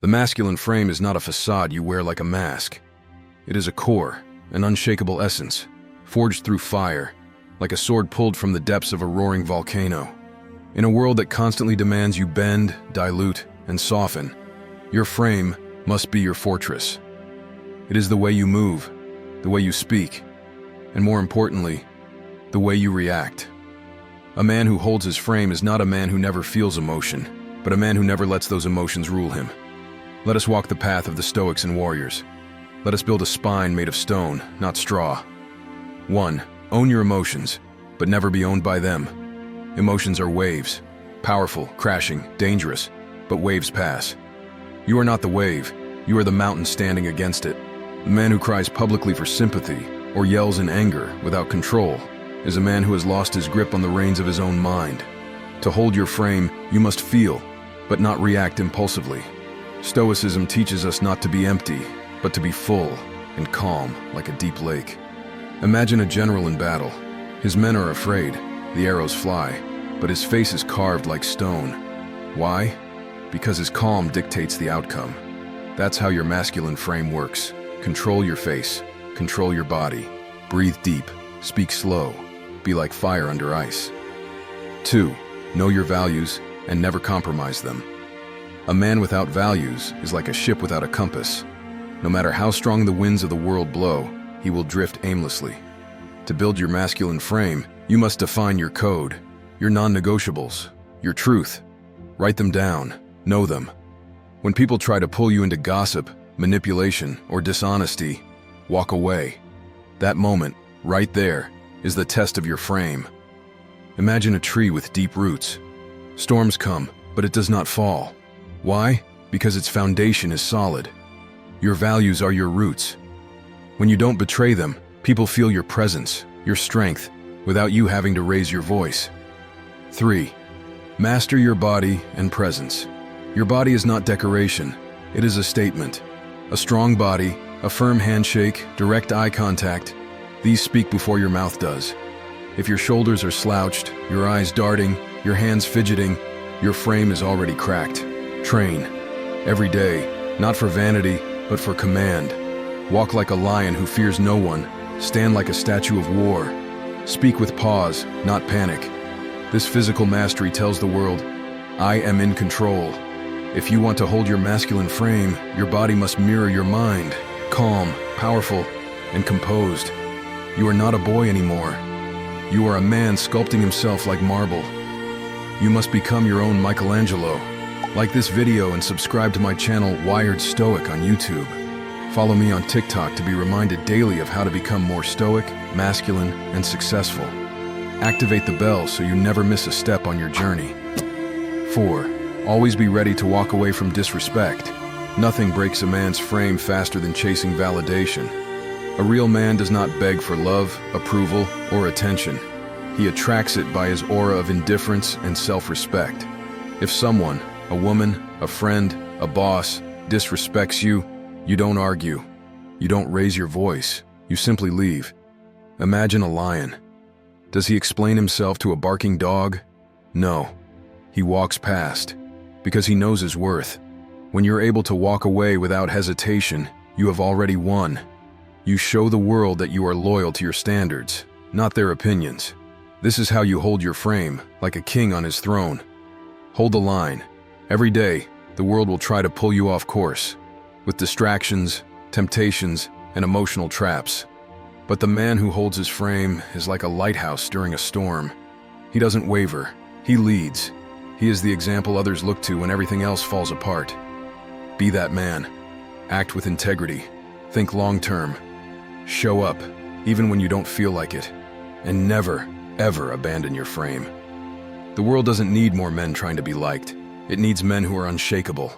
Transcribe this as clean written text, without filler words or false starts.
The masculine frame is not a facade you wear like a mask. It is a core, an unshakable essence, forged through fire, like a sword pulled from the depths of a roaring volcano. In a world that constantly demands you bend, dilute, and soften, your frame must be your fortress. It is the way you move, the way you speak, and more importantly, the way you react. A man who holds his frame is not a man who never feels emotion, but a man who never lets those emotions rule him. Let us walk the path of the Stoics and warriors. Let us build a spine made of stone, not straw. 1. Own your emotions, but never be owned by them. Emotions are waves, powerful, crashing, dangerous, but waves pass. You are not the wave, you are the mountain standing against it. The man who cries publicly for sympathy or yells in anger without control is a man who has lost his grip on the reins of his own mind. To hold your frame, you must feel, but not react impulsively. Stoicism teaches us not to be empty, but to be full and calm like a deep lake. Imagine a general in battle. His men are afraid, the arrows fly, but his face is carved like stone. Why? Because his calm dictates the outcome. That's how your masculine frame works. Control your face, control your body, breathe deep, speak slow, be like fire under ice. 2. Know your values and never compromise them. A man without values is like a ship without a compass. No matter how strong the winds of the world blow, he will drift aimlessly. To build your masculine frame, you must define your code, your non-negotiables, your truth. Write them down, know them. When people try to pull you into gossip, manipulation, or dishonesty, walk away. That moment, right there, is the test of your frame. Imagine a tree with deep roots. Storms come, but it does not fall. Why? Because its foundation is solid. Your values are your roots. When you don't betray them, people feel your presence, your strength, without you having to raise your voice. 3. Master your body and presence. Your body is not decoration, it is a statement. A strong body, a firm handshake, direct eye contact, these speak before your mouth does. If your shoulders are slouched, your eyes darting, your hands fidgeting, your frame is already cracked. Train. Every day, not for vanity, but for command. Walk like a lion who fears no one. Stand like a statue of war. Speak with pause, not panic. This physical mastery tells the world, I am in control. If you want to hold your masculine frame, your body must mirror your mind, calm, powerful, and composed. You are not a boy anymore. You are a man sculpting himself like marble. You must become your own Michelangelo. Like this video and subscribe to my channel Wired Stoic on YouTube. Follow me on TikTok to be reminded daily of how to become more stoic, masculine, and successful. Activate the bell so you never miss a step on your journey. 4. Always be ready to walk away from disrespect. Nothing breaks a man's frame faster than chasing validation. A real man does not beg for love, approval, or attention. He attracts it by his aura of indifference and self-respect. If someone, a woman, a friend, a boss, disrespects you, you don't argue. You don't raise your voice. You simply leave. Imagine a lion. Does he explain himself to a barking dog? No. He walks past, because he knows his worth. When you're able to walk away without hesitation, you have already won. You show the world that you are loyal to your standards, not their opinions. This is how you hold your frame, like a king on his throne. Hold the line. Every day, the world will try to pull you off course, with distractions, temptations, and emotional traps. But the man who holds his frame is like a lighthouse during a storm. He doesn't waver, he leads. He is the example others look to when everything else falls apart. Be that man. Act with integrity. Think long-term. Show up, even when you don't feel like it. And never, ever abandon your frame. The world doesn't need more men trying to be liked. It needs men who are unshakable.